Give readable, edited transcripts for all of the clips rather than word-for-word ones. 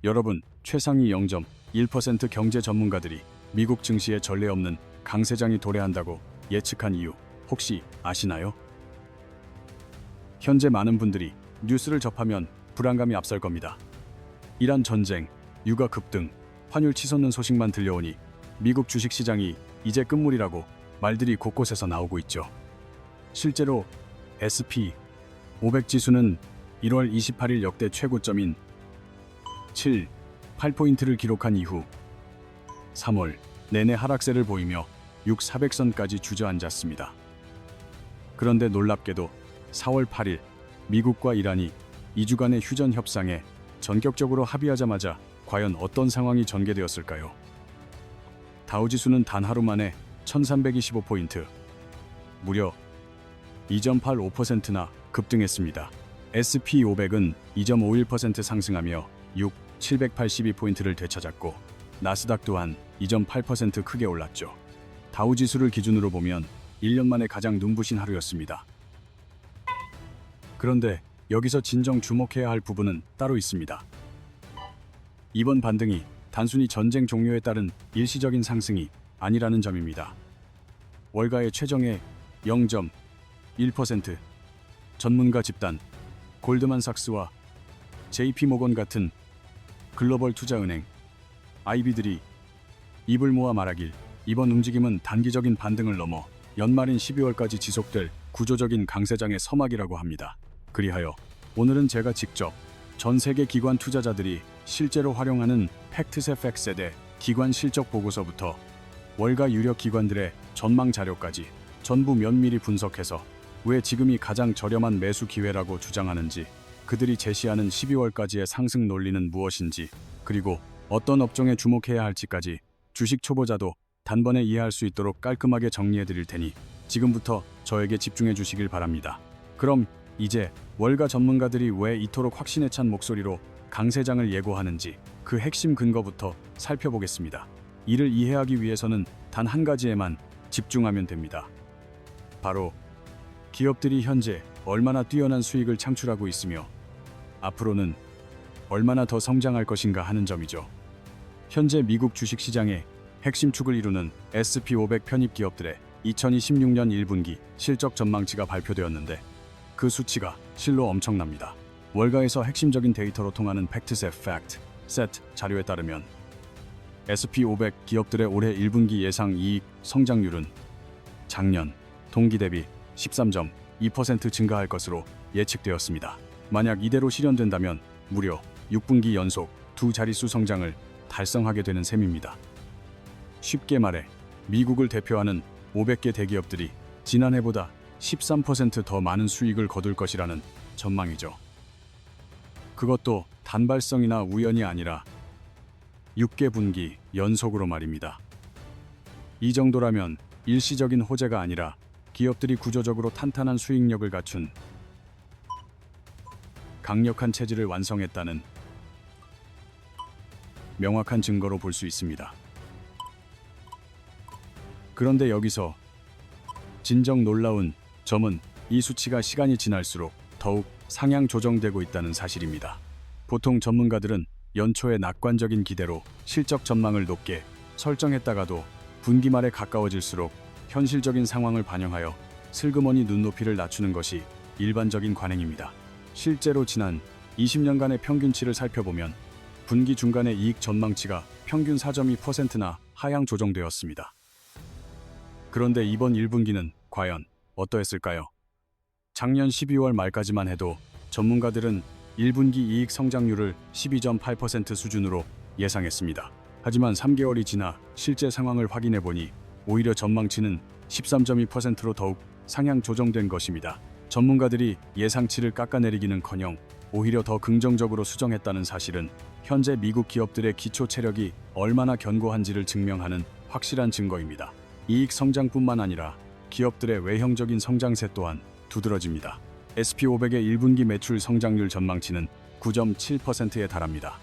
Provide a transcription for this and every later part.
여러분, 최상위 0.1% 경제 전문가들이 미국 증시에 전례 없는 강세장이 도래한다고 예측한 이유 혹시 아시나요? 현재 많은 분들이 뉴스를 접하면 불안감이 앞설 겁니다. 이란 전쟁, 유가 급등, 환율 치솟는 소식만 들려오니 미국 주식시장이 이제 끝물이라고 말들이 곳곳에서 나오고 있죠. 실제로 S&P 500 지수는 1월 28일 역대 최고점인 8포인트를 기록한 이후 3월 내내 하락세를 보이며 400선까지 주저앉았습니다. 그런데 놀랍게도 4월 8일 미국과 이란이 2주간의 휴전 협상에 전격적으로 합의하자마자 과연 어떤 상황이 전개되었을까요? 다우지수는 단 하루 만에 1325포인트, 무려 2.85%나 급등했습니다. S&P 500은 2.51% 상승하며 782포인트를 되찾았고 나스닥 또한 2.8% 크게 올랐죠. 다우지수를 기준으로 보면 1년 만에 가장 눈부신 하루였습니다. 그런데 여기서 진정 주목해야 할 부분은 따로 있습니다. 이번 반등이 단순히 전쟁 종료에 따른 일시적인 상승이 아니라는 점입니다. 월가의 최정의 0.1%, 전문가 집단 골드만삭스와 JP모건 같은 글로벌 투자은행 IB들이 입을 모아 말하길 이번 움직임은 단기적인 반등을 넘어 연말인 12월까지 지속될 구조적인 강세장의 서막이라고 합니다. 그리하여 오늘은 제가 직접 전 세계 기관 투자자들이 실제로 활용하는 팩트셋 팩세대 기관 실적 보고서부터 월가 유력 기관들의 전망 자료까지 전부 면밀히 분석해서 왜 지금이 가장 저렴한 매수 기회라고 주장하는지, 그들이 제시하는 12월까지의 상승 논리는 무엇인지, 그리고 어떤 업종에 주목해야 할지까지 주식 초보자도 단번에 이해할 수 있도록 깔끔하게 정리해 드릴 테니 지금부터 저에게 집중해 주시길 바랍니다. 그럼 이제 월가 전문가들이 왜 이토록 확신에 찬 목소리로 강세장을 예고하는지 그 핵심 근거부터 살펴보겠습니다. 이를 이해하기 위해서는 단 한 가지에만 집중하면 됩니다. 바로 기업들이 현재 얼마나 뛰어난 수익을 창출하고 있으며 앞으로는 얼마나 더 성장할 것인가 하는 점이죠. 현재 미국 주식시장의 핵심 축을 이루는 S&P 500 편입 기업들의 2026년 1분기 실적 전망치가 발표되었는데 그 수치가 실로 엄청납니다. 월가에서 핵심적인 데이터로 통하는 팩트셋 자료에 따르면 S&P 500 기업들의 올해 1분기 예상 이익 성장률은 작년 동기 대비 13.2% 증가할 것으로 예측되었습니다. 만약 이대로 실현된다면 무려 6분기 연속 두 자릿수 성장을 달성하게 되는 셈입니다. 쉽게 말해 미국을 대표하는 500개 대기업들이 지난해보다 13% 더 많은 수익을 거둘 것이라는 전망이죠. 그것도 단발성이나 우연이 아니라 6개 분기 연속으로 말입니다. 이 정도라면 일시적인 호재가 아니라 기업들이 구조적으로 탄탄한 수익력을 갖춘 강력한 체질을 완성했다는 명확한 증거로 볼 수 있습니다. 그런데 여기서 진정 놀라운 점은 이 수치가 시간이 지날수록 더욱 상향 조정되고 있다는 사실입니다. 보통 전문가들은 연초에 낙관적인 기대로 실적 전망을 높게 설정했다가도 분기 말에 가까워질수록 현실적인 상황을 반영하여 슬그머니 눈높이를 낮추는 것이 일반적인 관행입니다. 실제로 지난 20년간의 평균치를 살펴보면 분기 중간의 이익 전망치가 평균 4.2%나 하향 조정되었습니다. 그런데 이번 1분기는 과연 어떠했을까요? 작년 12월 말까지만 해도 전문가들은 1분기 이익 성장률을 12.8% 수준으로 예상했습니다. 하지만 3개월이 지나 실제 상황을 확인해보니 오히려 전망치는 13.2%로 더욱 상향 조정된 것입니다. 전문가들이 예상치를 깎아내리기는커녕 오히려 더 긍정적으로 수정했다는 사실은 현재 미국 기업들의 기초 체력이 얼마나 견고한지를 증명하는 확실한 증거입니다. 이익 성장뿐만 아니라 기업들의 외형적인 성장세 또한 두드러집니다. S&P 500의 1분기 매출 성장률 전망치는 9.7%에 달합니다.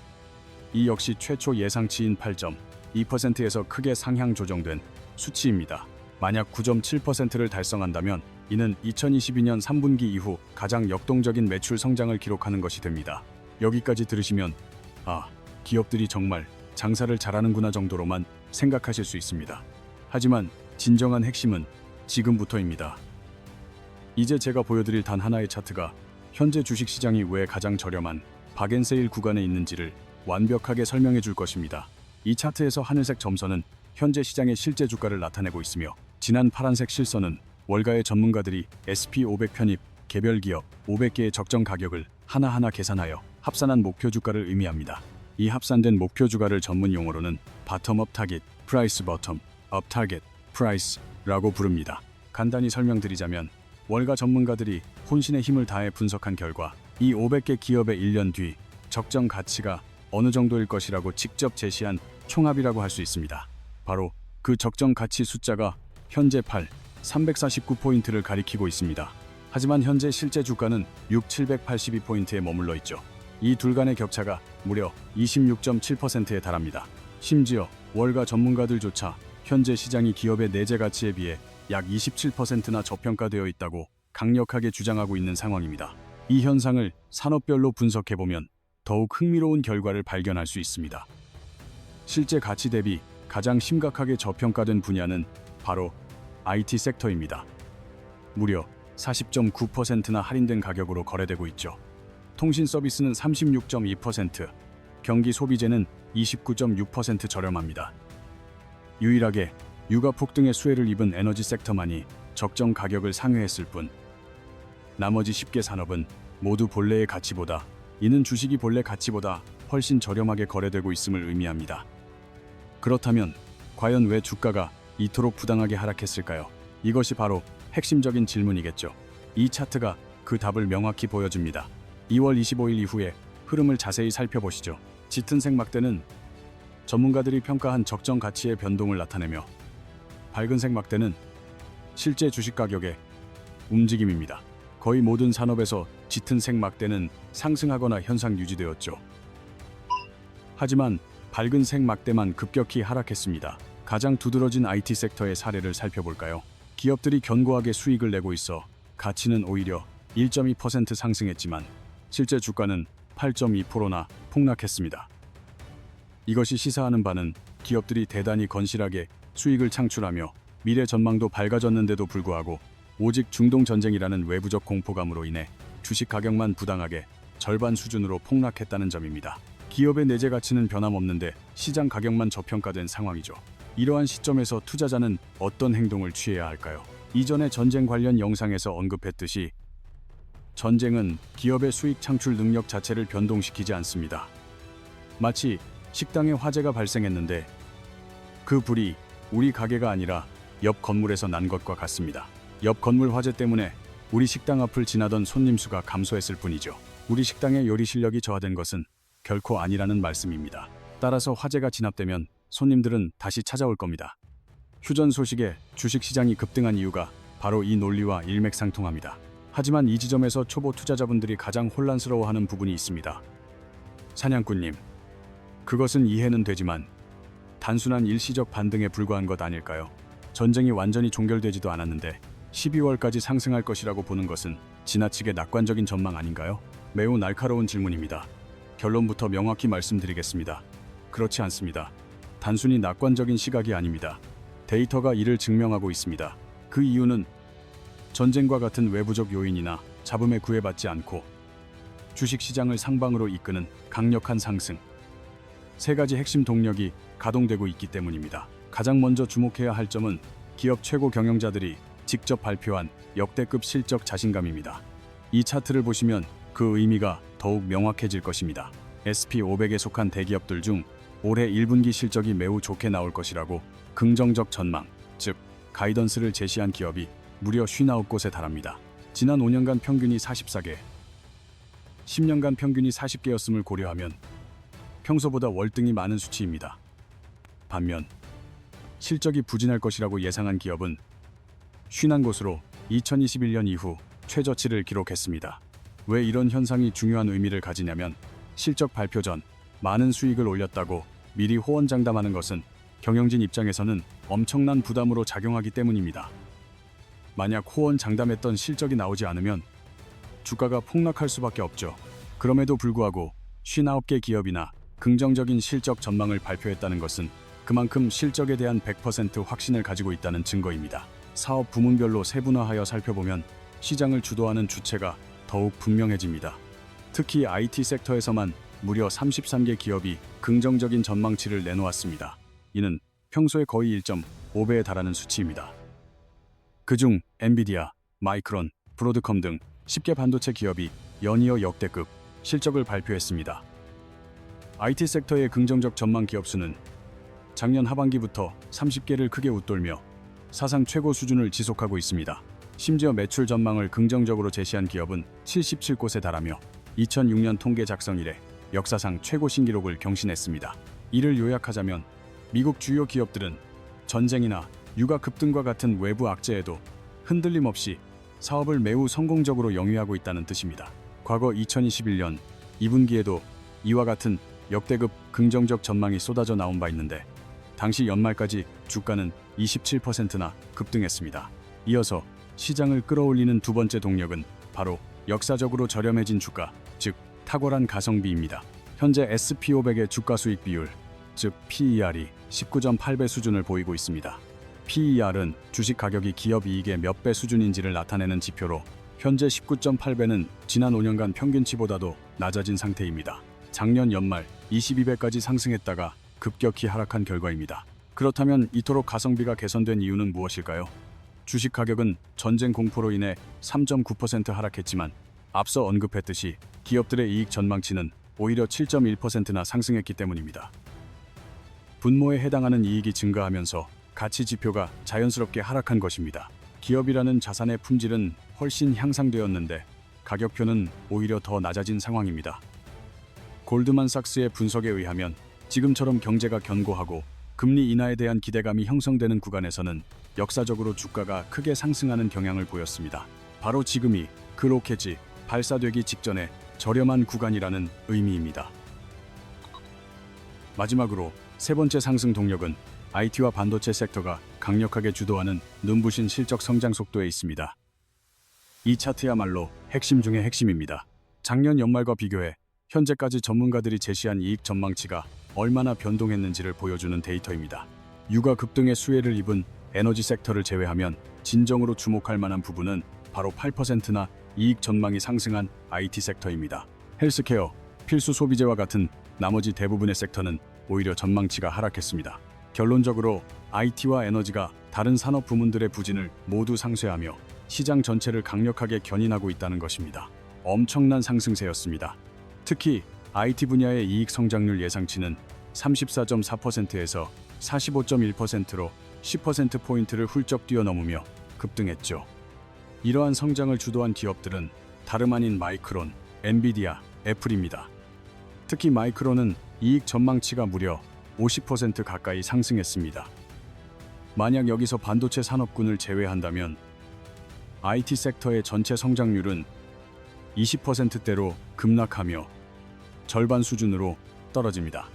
이 역시 최초 예상치인 8.2%에서 크게 상향 조정된 수치입니다. 만약 9.7%를 달성한다면 이는 2022년 3분기 이후 가장 역동적인 매출 성장을 기록하는 것이 됩니다. 여기까지 들으시면 기업들이 정말 장사를 잘하는구나 정도로만 생각하실 수 있습니다. 하지만 진정한 핵심은 지금부터입니다. 이제 제가 보여드릴 단 하나의 차트가 현재 주식시장이 왜 가장 저렴한 박앤세일 구간에 있는지를 완벽하게 설명해 줄 것입니다. 이 차트에서 하늘색 점선은 현재 시장의 실제 주가를 나타내고 있으며, 진한 파란색 실선은 월가의 전문가들이 SP500 편입 개별 기업 500개의 적정 가격을 하나하나 계산하여 합산한 목표 주가를 의미합니다. 이 합산된 목표 주가를 전문 용어로는 바텀업 타깃, 프라이스 버텀, 업 타깃, 프라이스라고 부릅니다. 간단히 설명드리자면, 월가 전문가들이 혼신의 힘을 다해 분석한 결과 이 500개 기업의 1년 뒤 적정 가치가 어느 정도일 것이라고 직접 제시한 총합이라고 할 수 있습니다. 바로 그 적정 가치 숫자가 현재 349포인트를 가리키고 있습니다. 하지만 현재 실제 주가는 782포인트에 머물러 있죠. 이 둘 간의 격차가 무려 26.7%에 달합니다. 심지어 월가 전문가들조차 현재 시장이 기업의 내재 가치에 비해 약 27%나 저평가되어 있다고 강력하게 주장하고 있는 상황입니다. 이 현상을 산업별로 분석해보면 더욱 흥미로운 결과를 발견할 수 있습니다. 실제 가치 대비 가장 심각하게 저평가된 분야는 바로 IT 섹터입니다. 무려 40.9%나 할인된 가격으로 거래되고 있죠. 통신 서비스는 36.2%, 경기 소비재는 29.6% 저렴합니다. 유일하게 유가 폭등의 수혜를 입은 에너지 섹터만이 적정 가격을 상회했을 뿐, 나머지 10개 산업은 모두 본래의 가치보다, 이는 주식이 본래 가치보다 훨씬 저렴하게 거래되고 있음을 의미합니다. 그렇다면 과연 왜 주가가 이토록 부당하게 하락했을까요? 이것이 바로 핵심적인 질문이겠죠. 이 차트가 그 답을 명확히 보여줍니다. 2월 25일 이후의 흐름을 자세히 살펴보시죠. 짙은색 막대는 전문가들이 평가한 적정 가치의 변동을 나타내며, 밝은색 막대는 실제 주식 가격의 움직임입니다. 거의 모든 산업에서 짙은색 막대는 상승하거나 현상 유지되었죠. 하지만 밝은색 막대만 급격히 하락했습니다. 가장 두드러진 IT 섹터의 사례를 살펴볼까요? 기업들이 견고하게 수익을 내고 있어 가치는 오히려 1.2% 상승했지만 실제 주가는 8.2%나 폭락했습니다. 이것이 시사하는 바는 기업들이 대단히 건실하게 수익을 창출하며 미래 전망도 밝아졌는데도 불구하고 오직 중동 전쟁이라는 외부적 공포감으로 인해 주식 가격만 부당하게 절반 수준으로 폭락했다는 점입니다. 기업의 내재 가치는 변함없는데 시장 가격만 저평가된 상황이죠. 이러한 시점에서 투자자는 어떤 행동을 취해야 할까요? 이전에 전쟁 관련 영상에서 언급했듯이 전쟁은 기업의 수익 창출 능력 자체를 변동시키지 않습니다. 마치 식당에 화재가 발생했는데 그 불이 우리 가게가 아니라 옆 건물에서 난 것과 같습니다. 옆 건물 화재 때문에 우리 식당 앞을 지나던 손님 수가 감소했을 뿐이죠. 우리 식당의 요리 실력이 저하된 것은 결코 아니라는 말씀입니다. 따라서 화재가 진압되면 손님들은 다시 찾아올 겁니다. 휴전 소식에 주식시장이 급등한 이유가 바로 이 논리와 일맥상통합니다. 하지만 이 지점에서 초보 투자자분들이 가장 혼란스러워하는 부분이 있습니다. 사냥꾼님, 그것은 이해는 되지만 단순한 일시적 반등에 불과한 것 아닐까요? 전쟁이 완전히 종결되지도 않았는데 12월까지 상승할 것이라고 보는 것은 지나치게 낙관적인 전망 아닌가요? 매우 날카로운 질문입니다. 결론부터 명확히 말씀드리겠습니다. 그렇지 않습니다. 단순히 낙관적인 시각이 아닙니다. 데이터가 이를 증명하고 있습니다. 그 이유는 전쟁과 같은 외부적 요인이나 잡음에 구애받지 않고 주식시장을 상방으로 이끄는 강력한 상승, 세 가지 핵심 동력이 가동되고 있기 때문입니다. 가장 먼저 주목해야 할 점은 기업 최고 경영자들이 직접 발표한 역대급 실적 자신감입니다. 이 차트를 보시면 그 의미가 더욱 명확해질 것입니다. SP500에 속한 대기업들 중 올해 1분기 실적이 매우 좋게 나올 것이라고 긍정적 전망, 즉 가이던스를 제시한 기업이 무려 59곳에 달합니다. 지난 5년간 평균이 44개, 10년간 평균이 40개였음을 고려하면 평소보다 월등히 많은 수치입니다. 반면 실적이 부진할 것이라고 예상한 기업은 51곳으로 2021년 이후 최저치를 기록했습니다. 왜 이런 현상이 중요한 의미를 가지냐면 실적 발표 전 많은 수익을 올렸다고 미리 호언장담하는 것은 경영진 입장에서는 엄청난 부담으로 작용하기 때문입니다. 만약 호언장담했던 실적이 나오지 않으면 주가가 폭락할 수밖에 없죠. 그럼에도 불구하고 59개 기업이나 긍정적인 실적 전망을 발표했다는 것은 그만큼 실적에 대한 100% 확신을 가지고 있다는 증거입니다. 사업 부문별로 세분화하여 살펴보면 시장을 주도하는 주체가 더욱 분명해집니다. 특히 IT 섹터에서만 무려 33개 기업이 긍정적인 전망치를 내놓았습니다. 이는 평소의 거의 1.5배에 달하는 수치입니다. 그중 엔비디아, 마이크론, 브로드컴 등 10개 반도체 기업이 연이어 역대급 실적을 발표했습니다. IT 섹터의 긍정적 전망 기업 수는 작년 하반기부터 30개를 크게 웃돌며 사상 최고 수준을 지속하고 있습니다. 심지어 매출 전망을 긍정적으로 제시한 기업은 77곳에 달하며 2006년 통계 작성 이래 역사상 최고 신기록을 경신했습니다. 이를 요약하자면 미국 주요 기업들은 전쟁이나 유가 급등과 같은 외부 악재에도 흔들림 없이 사업을 매우 성공적으로 영위하고 있다는 뜻입니다. 과거 2021년 2분기에도 이와 같은 역대급 긍정적 전망이 쏟아져 나온 바 있는데 당시 연말까지 주가는 27%나 급등했습니다. 이어서 시장을 끌어올리는 두 번째 동력은 바로 역사적으로 저렴해진 주가, 즉 탁월한 가성비입니다. 현재 SP500의 주가 수익 비율, 즉 PER이 19.8배 수준을 보이고 있습니다. PER은 주식 가격이 기업 이익의 몇 배 수준인지를 나타내는 지표로 현재 19.8배는 지난 5년간 평균치보다도 낮아진 상태입니다. 작년 연말 22배까지 상승했다가 급격히 하락한 결과입니다. 그렇다면 이토록 가성비가 개선된 이유는 무엇일까요? 주식 가격은 전쟁 공포로 인해 3.9% 하락했지만 앞서 언급했듯이 기업들의 이익 전망치는 오히려 7.1%나 상승했기 때문입니다. 분모에 해당하는 이익이 증가하면서 가치 지표가 자연스럽게 하락한 것입니다. 기업이라는 자산의 품질은 훨씬 향상되었는데 가격표는 오히려 더 낮아진 상황입니다. 골드만삭스의 분석에 의하면 지금처럼 경제가 견고하고 금리 인하에 대한 기대감이 형성되는 구간에서는 역사적으로 주가가 크게 상승하는 경향을 보였습니다. 바로 지금이 그 로켓이 발사되기 직전에 저렴한 구간이라는 의미입니다. 마지막으로 세 번째 상승 동력은 IT와 반도체 섹터가 강력하게 주도하는 눈부신 실적 성장 속도에 있습니다. 이 차트야말로 핵심 중의 핵심입니다. 작년 연말과 비교해 현재까지 전문가들이 제시한 이익 전망치가 얼마나 변동했는지를 보여주는 데이터입니다. 유가 급등의 수혜를 입은 에너지 섹터를 제외하면 진정으로 주목할 만한 부분은 바로 8%나 이익 전망이 상승한 IT 섹터입니다. 헬스케어, 필수 소비재와 같은 나머지 대부분의 섹터는 오히려 전망치가 하락했습니다. 결론적으로 IT와 에너지가 다른 산업 부문들의 부진을 모두 상쇄하며 시장 전체를 강력하게 견인하고 있다는 것입니다. 엄청난 상승세였습니다. 특히 IT 분야의 이익 성장률 예상치는 34.4%에서 45.1%로 10%포인트를 훌쩍 뛰어넘으며 급등했죠. 이러한 성장을 주도한 기업들은 다름 아닌 마이크론, 엔비디아, 애플입니다. 특히 마이크론은 이익 전망치가 무려 50% 가까이 상승했습니다. 만약 여기서 반도체 산업군을 제외한다면 IT 섹터의 전체 성장률은 20%대로 급락하며 절반 수준으로 떨어집니다.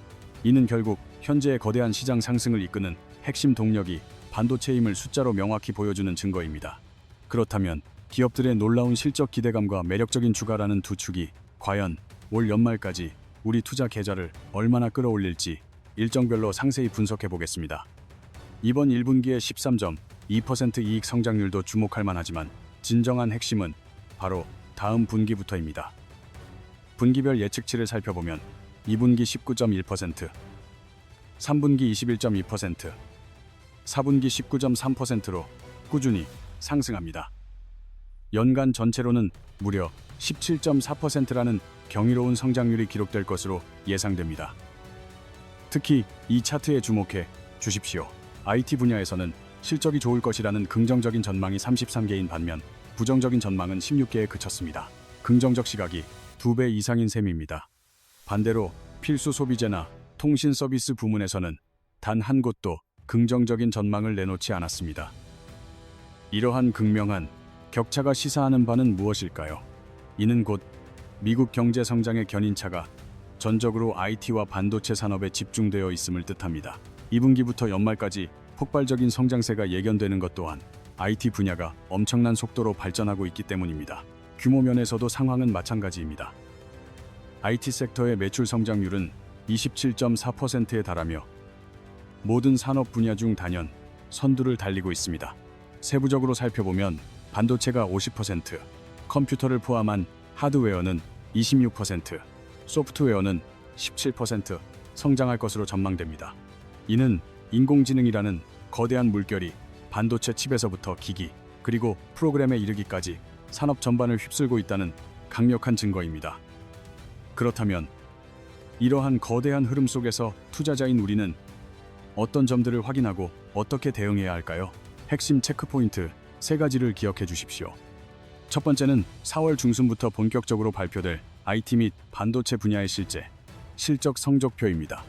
이는 결국 현재의 거대한 시장 상승을 이끄는 핵심 동력이 반도체임을 숫자로 명확히 보여주는 증거입니다. 그렇다면 기업들의 놀라운 실적 기대감과 매력적인 주가라는 두 축이 과연 올 연말까지 우리 투자 계좌를 얼마나 끌어올릴지 일정별로 상세히 분석해 보겠습니다. 이번 1분기의 13.2% 이익 성장률도 주목할 만하지만 진정한 핵심은 바로 다음 분기부터입니다. 분기별 예측치를 살펴보면 2분기 19.1%, 3분기 21.2%, 4분기 19.3%로 꾸준히 상승합니다. 연간 전체로는 무려 17.4%라는 경이로운 성장률이 기록될 것으로 예상됩니다. 특히 이 차트에 주목해 주십시오. IT 분야에서는 실적이 좋을 것이라는 긍정적인 전망이 33개인 반면 부정적인 전망은 16개에 그쳤습니다. 긍정적 시각이 2배 이상인 셈입니다. 반대로 필수 소비재나 통신 서비스 부문에서는 단 한 곳도 긍정적인 전망을 내놓지 않았습니다. 이러한 극명한 격차가 시사하는 바는 무엇일까요? 이는 곧 미국 경제 성장의 견인차가 전적으로 IT와 반도체 산업에 집중되어 있음을 뜻합니다. 2분기부터 연말까지 폭발적인 성장세가 예견되는 것 또한 IT 분야가 엄청난 속도로 발전하고 있기 때문입니다. 규모 면에서도 상황은 마찬가지입니다. IT 섹터의 매출 성장률은 27.4%에 달하며 모든 산업 분야 중 단연 선두를 달리고 있습니다. 세부적으로 살펴보면 반도체가 50%, 컴퓨터를 포함한 하드웨어는 26%, 소프트웨어는 17% 성장할 것으로 전망됩니다. 이는 인공지능이라는 거대한 물결이 반도체 칩에서부터 기기, 그리고 프로그램에 이르기까지 산업 전반을 휩쓸고 있다는 강력한 증거입니다. 그렇다면 이러한 거대한 흐름 속에서 투자자인 우리는 어떤 점들을 확인하고 어떻게 대응해야 할까요? 핵심 체크포인트 3가지를 기억해 주십시오. 첫 번째는 4월 중순부터 본격적으로 발표될 IT 및 반도체 분야의 실적 성적표입니다.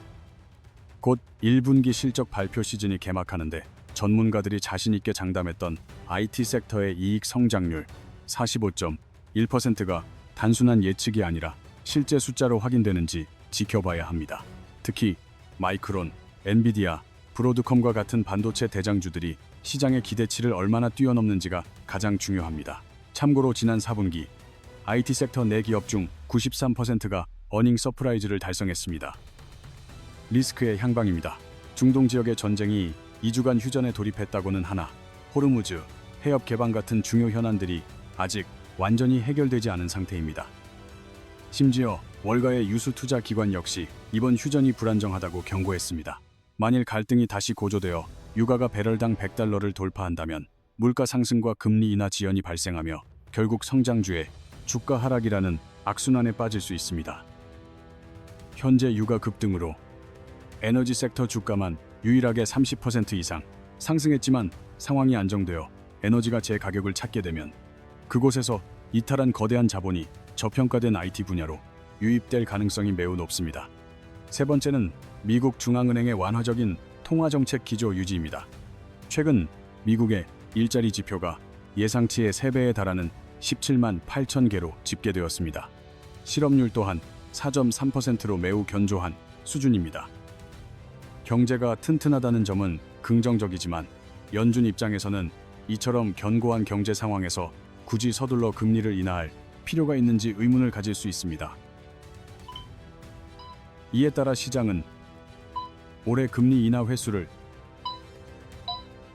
곧 1분기 실적 발표 시즌이 개막하는데 전문가들이 자신 있게 장담했던 IT 섹터의 이익 성장률 45.1%가 단순한 예측이 아니라 실제 숫자로 확인되는지 지켜봐야 합니다. 특히 마이크론, 엔비디아, 브로드컴과 같은 반도체 대장주들이 시장의 기대치를 얼마나 뛰어넘는지가 가장 중요합니다. 참고로 지난 4분기 IT 섹터 4기업 중 93%가 어닝 서프라이즈를 달성했습니다. 리스크의 향방입니다. 중동 지역의 전쟁이 2주간 휴전에 돌입했다고는 하나 호르무즈, 해협 개방 같은 중요 현안들이 아직 완전히 해결되지 않은 상태입니다. 심지어 월가의 유수 투자 기관 역시 이번 휴전이 불안정하다고 경고했습니다. 만일 갈등이 다시 고조되어 유가가 배럴당 $100를 돌파한다면 물가 상승과 금리 인하 지연이 발생하며 결국 성장주의 주가 하락이라는 악순환에 빠질 수 있습니다. 현재 유가 급등으로 에너지 섹터 주가만 유일하게 30% 이상 상승했지만 상황이 안정되어 에너지가 제 가격을 찾게 되면 그곳에서 이탈한 거대한 자본이 저평가된 IT 분야로 유입될 가능성이 매우 높습니다. 세 번째는 미국 중앙은행의 완화적인 통화정책 기조 유지입니다. 최근 미국의 일자리 지표가 예상치의 3배에 달하는 17만 8천 개로 집계되었습니다. 실업률 또한 4.3%로 매우 견조한 수준입니다. 경제가 튼튼하다는 점은 긍정적이지만 연준 입장에서는 이처럼 견고한 경제 상황에서 굳이 서둘러 금리를 인하할 필요가 있는지 의문을 가질 수 있습니다. 이에 따라 시장은 올해 금리 인하 횟수를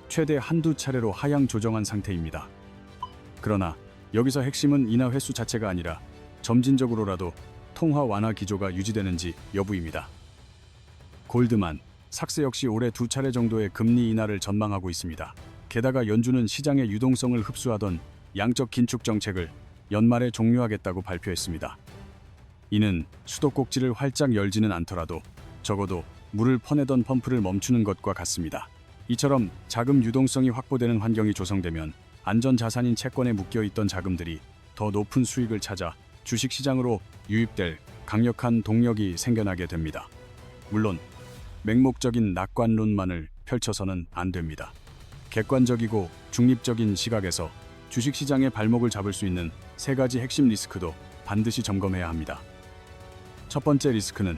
최대 한두 차례로 하향 조정한 상태입니다. 그러나 여기서 핵심은 인하 횟수 자체가 아니라 점진적으로라도 통화 완화 기조가 유지되는지 여부입니다. 골드만 삭스 역시 올해 2차례 정도의 금리 인하를 전망하고 있습니다. 게다가 연준은 시장의 유동성을 흡수하던 양적 긴축 정책을 연말에 종료하겠다고 발표했습니다. 이는 수도꼭지를 활짝 열지는 않더라도 적어도 물을 퍼내던 펌프를 멈추는 것과 같습니다. 이처럼 자금 유동성이 확보되는 환경이 조성되면 안전자산인 채권에 묶여있던 자금들이 더 높은 수익을 찾아 주식시장으로 유입될 강력한 동력이 생겨나게 됩니다. 물론 맹목적인 낙관론만을 펼쳐서는 안 됩니다. 객관적이고 중립적인 시각에서 주식시장의 발목을 잡을 수 있는 3가지 핵심 리스크도 반드시 점검해야 합니다. 첫 번째 리스크는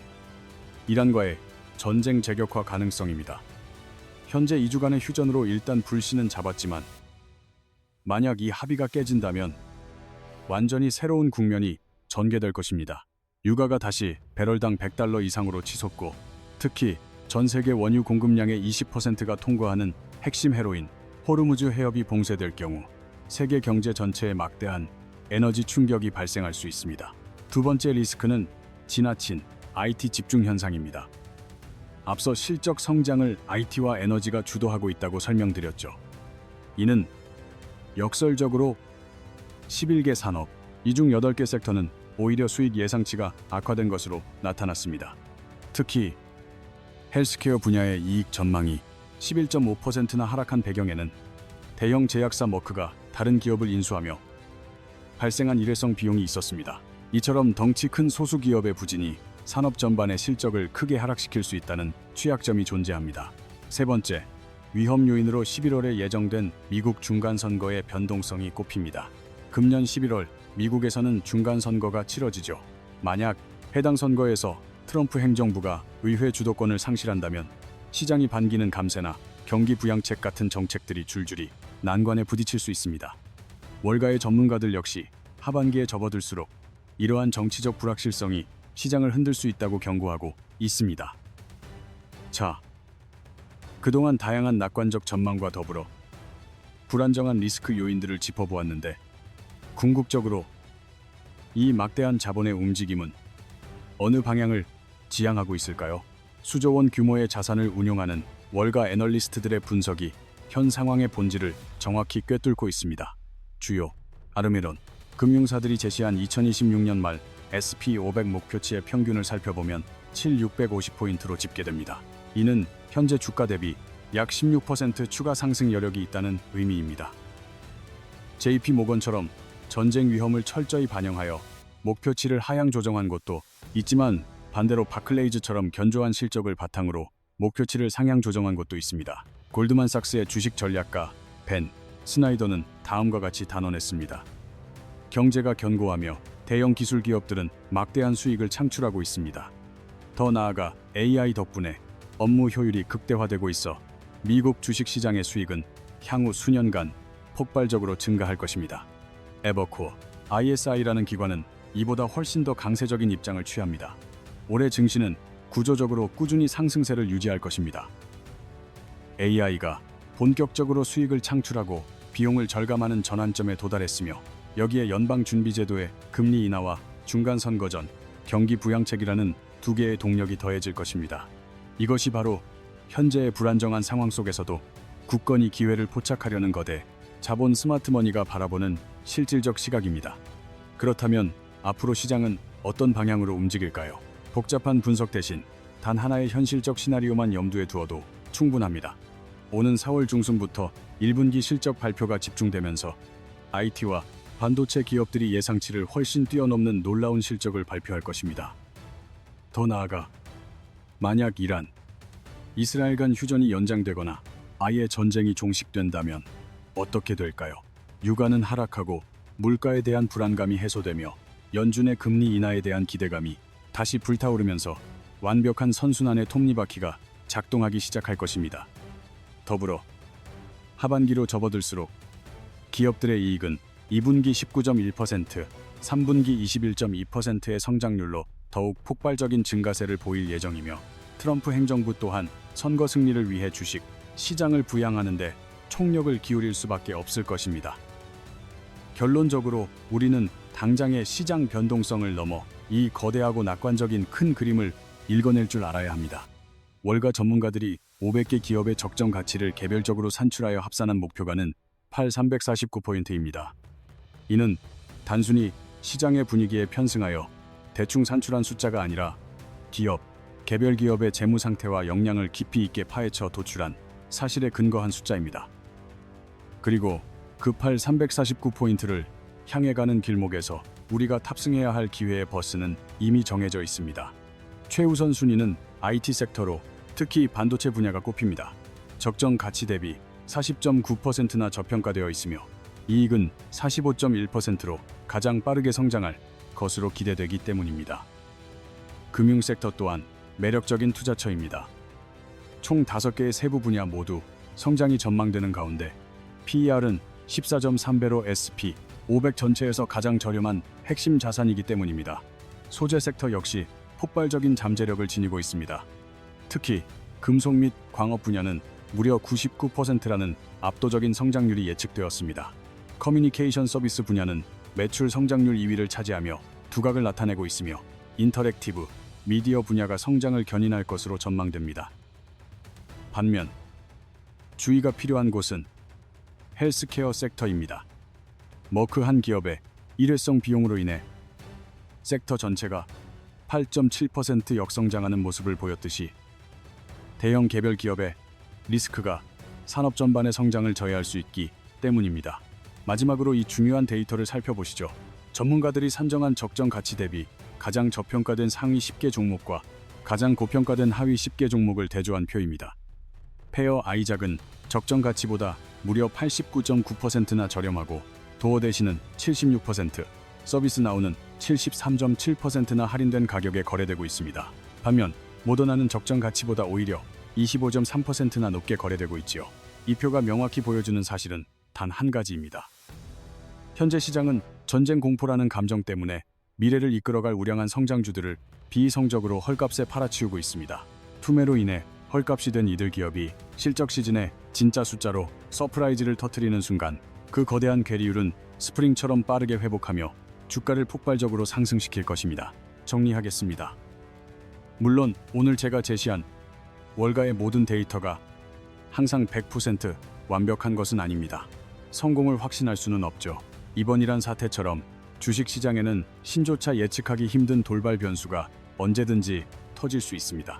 이란과의 전쟁 재격화 가능성입니다. 현재 2주간의 휴전으로 일단 불씨는 잡았지만 만약 이 합의가 깨진다면 완전히 새로운 국면이 전개될 것입니다. 유가가 다시 배럴당 $100 이상으로 치솟고 특히 전 세계 원유 공급량의 20%가 통과하는 핵심 해로인 호르무즈 해협이 봉쇄될 경우 세계 경제 전체에 막대한 에너지 충격이 발생할 수 있습니다. 두 번째 리스크는 지나친 IT 집중 현상입니다. 앞서 실적 성장을 IT와 에너지가 주도하고 있다고 설명드렸죠. 이는 역설적으로 11개 산업, 이 중 8개 섹터는 오히려 수익 예상치가 악화된 것으로 나타났습니다. 특히 헬스케어 분야의 이익 전망이 11.5%나 하락한 배경에는 대형 제약사 머크가 다른 기업을 인수하며 발생한 일회성 비용이 있었습니다. 이처럼 덩치 큰 소수 기업의 부진이 산업 전반의 실적을 크게 하락시킬 수 있다는 취약점이 존재합니다. 세 번째, 위험 요인으로 11월에 예정된 미국 중간선거의 변동성이 꼽힙니다. 금년 11월 미국에서는 중간선거가 치러지죠. 만약 해당 선거에서 트럼프 행정부가 의회 주도권을 상실한다면 시장이 반기는 감세나 경기 부양책 같은 정책들이 줄줄이 난관에 부딪힐 수 있습니다. 월가의 전문가들 역시 하반기에 접어들수록 이러한 정치적 불확실성이 시장을 흔들 수 있다고 경고하고 있습니다. 자, 그동안 다양한 낙관적 전망과 더불어 불안정한 리스크 요인들을 짚어보았는데 궁극적으로 이 막대한 자본의 움직임은 어느 방향을 지향하고 있을까요? 수조 원 규모의 자산을 운용하는 월가 애널리스트들의 분석이 현 상황의 본질을 정확히 꿰뚫고 있습니다. 주요 아르메론 금융사들이 제시한 2026년 말 S&P500 목표치의 평균을 살펴보면 7,650포인트로 집계됩니다. 이는 현재 주가 대비 약 16% 추가 상승 여력이 있다는 의미입니다. JP모건처럼 전쟁 위험을 철저히 반영하여 목표치를 하향 조정한 곳도 있지만 반대로 바클레이즈처럼 견조한 실적을 바탕으로 목표치를 상향 조정한 곳도 있습니다. 골드만삭스의 주식 전략가 벤 스나이더는 다음과 같이 단언했습니다. 경제가 견고하며 대형 기술 기업들은 막대한 수익을 창출하고 있습니다. 더 나아가 AI 덕분에 업무 효율이 극대화되고 있어 미국 주식시장의 수익은 향후 수년간 폭발적으로 증가할 것입니다. 에버코어 ISI라는 기관은 이보다 훨씬 더 강세적인 입장을 취합니다. 올해 증시는 구조적으로 꾸준히 상승세를 유지할 것입니다. AI가 본격적으로 수익을 창출하고 비용을 절감하는 전환점에 도달했으며 여기에 연방준비제도의 금리 인하와 중간선거 전 경기 부양책이라는 두 개의 동력이 더해질 것입니다. 이것이 바로 현재의 불안정한 상황 속에서도 굳건히 기회를 포착하려는 거대 자본 스마트머니가 바라보는 실질적 시각입니다. 그렇다면 앞으로 시장은 어떤 방향으로 움직일까요? 복잡한 분석 대신 단 하나의 현실적 시나리오만 염두에 두어도 충분합니다. 오는 4월 중순부터 1분기 실적 발표가 집중되면서 IT와 반도체 기업들이 예상치를 훨씬 뛰어넘는 놀라운 실적을 발표할 것입니다. 더 나아가 만약 이란, 이스라엘 간 휴전이 연장되거나 아예 전쟁이 종식된다면 어떻게 될까요? 유가는 하락하고 물가에 대한 불안감이 해소되며 연준의 금리 인하에 대한 기대감이 다시 불타오르면서 완벽한 선순환의 톱니바퀴가 작동하기 시작할 것입니다. 더불어 하반기로 접어들수록 기업들의 이익은 2분기 19.1%, 3분기 21.2%의 성장률로 더욱 폭발적인 증가세를 보일 예정이며 트럼프 행정부 또한 선거 승리를 위해 주식 시장을 부양하는 데 총력을 기울일 수밖에 없을 것입니다. 결론적으로 우리는 당장의 시장 변동성을 넘어 이 거대하고 낙관적인 큰 그림을 읽어낼 줄 알아야 합니다. 월가 전문가들이 500개 기업의 적정 가치를 개별적으로 산출하여 합산한 목표가는 8,349포인트입니다. 이는 단순히 시장의 분위기에 편승하여 대충 산출한 숫자가 아니라 기업, 개별 기업의 재무 상태와 역량을 깊이 있게 파헤쳐 도출한 사실에 근거한 숫자입니다. 그리고 그 8,349포인트를 향해 가는 길목에서 우리가 탑승해야 할 기회의 버스는 이미 정해져 있습니다. 최우선 순위는 IT 섹터로 특히 반도체 분야가 꼽힙니다. 적정 가치 대비 40.9%나 저평가되어 있으며 이익은 45.1%로 가장 빠르게 성장할 것으로 기대되기 때문입니다. 금융 섹터 또한 매력적인 투자처입니다. 총 5개의 세부 분야 모두 성장이 전망되는 가운데 PER은 14.3배로 S&P500 전체에서 가장 저렴한 핵심 자산이기 때문입니다. 소재 섹터 역시 폭발적인 잠재력을 지니고 있습니다. 특히 금속 및 광업 분야는 무려 99%라는 압도적인 성장률이 예측되었습니다. 커뮤니케이션 서비스 분야는 매출 성장률 2위를 차지하며 두각을 나타내고 있으며 인터랙티브, 미디어 분야가 성장을 견인할 것으로 전망됩니다. 반면 주의가 필요한 곳은 헬스케어 섹터입니다. 머크 한 기업의 일회성 비용으로 인해 섹터 전체가 8.7% 역성장하는 모습을 보였듯이 대형 개별 기업의 리스크가 산업 전반의 성장을 저해할 수 있기 때문입니다. 마지막으로 이 중요한 데이터를 살펴보시죠. 전문가들이 산정한 적정 가치 대비 가장 저평가된 상위 10개 종목과 가장 고평가된 하위 10개 종목을 대조한 표입니다. 페어 아이작은 적정 가치보다 무려 89.9%나 저렴하고 도어 대시는 76%, 서비스 나우는 73.7%나 할인된 가격에 거래되고 있습니다. 반면 모더나는 적정 가치보다 오히려 25.3%나 높게 거래되고 있지요. 이 표가 명확히 보여주는 사실은 단 한 가지입니다. 현재 시장은 전쟁 공포라는 감정 때문에 미래를 이끌어갈 우량한 성장주들을 비이성적으로 헐값에 팔아치우고 있습니다. 투매로 인해 헐값이 된 이들 기업이 실적 시즌에 진짜 숫자로 서프라이즈를 터뜨리는 순간 그 거대한 괴리율은 스프링처럼 빠르게 회복하며 주가를 폭발적으로 상승시킬 것입니다. 정리하겠습니다. 물론 오늘 제가 제시한 월가의 모든 데이터가 항상 100% 완벽한 것은 아닙니다. 성공을 확신할 수는 없죠. 이번 이란 사태처럼 주식시장에는 신조차 예측하기 힘든 돌발 변수가 언제든지 터질 수 있습니다.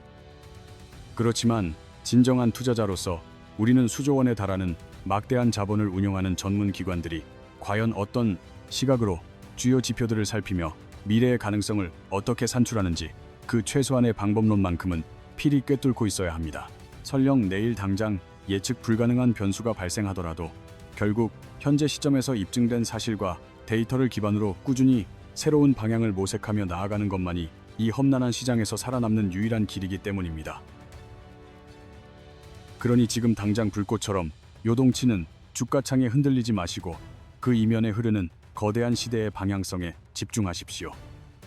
그렇지만 진정한 투자자로서 우리는 수조 원에 달하는 막대한 자본을 운용하는 전문 기관들이 과연 어떤 시각으로 주요 지표들을 살피며 미래의 가능성을 어떻게 산출하는지 그 최소한의 방법론만큼은 필히 꿰뚫고 있어야 합니다. 설령 내일 당장 예측 불가능한 변수가 발생하더라도 결국 현재 시점에서 입증된 사실과 데이터를 기반으로 꾸준히 새로운 방향을 모색하며 나아가는 것만이 이 험난한 시장에서 살아남는 유일한 길이기 때문입니다. 그러니 지금 당장 불꽃처럼 요동치는 주가창에 흔들리지 마시고 그 이면에 흐르는 거대한 시대의 방향성에 집중하십시오.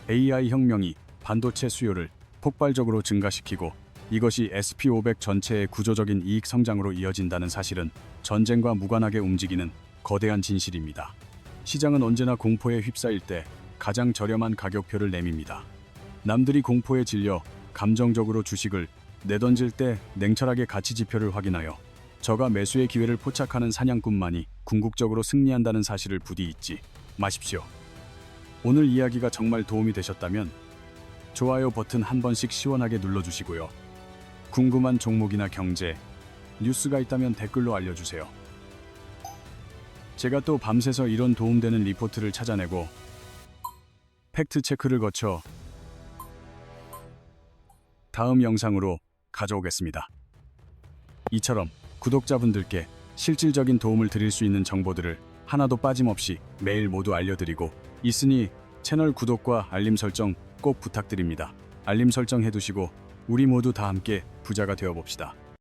AI 혁명이 반도체 수요를 폭발적으로 증가시키고 이것이 SP500 전체의 구조적인 이익 성장으로 이어진다는 사실은 전쟁과 무관하게 움직이는 거대한 진실입니다. 시장은 언제나 공포에 휩싸일 때 가장 저렴한 가격표를 내밉니다. 남들이 공포에 질려 감정적으로 주식을 내던질 때 냉철하게 가치 지표를 확인하여 저가 매수의 기회를 포착하는 사냥꾼만이 궁극적으로 승리한다는 사실을 부디 잊지 마십시오. 오늘 이야기가 정말 도움이 되셨다면 좋아요 버튼 한 번씩 시원하게 눌러주시고요. 궁금한 종목이나 경제, 뉴스가 있다면 댓글로 알려주세요. 제가 또 밤새서 이런 도움되는 리포트를 찾아내고 팩트 체크를 거쳐 다음 영상으로 가져오겠습니다. 이처럼 구독자분들께 실질적인 도움을 드릴 수 있는 정보들을 하나도 빠짐없이 매일 모두 알려드리고 있으니 채널 구독과 알림 설정 꼭 부탁드립니다. 알림 설정 해두시고 우리 모두 다 함께 부자가 되어봅시다.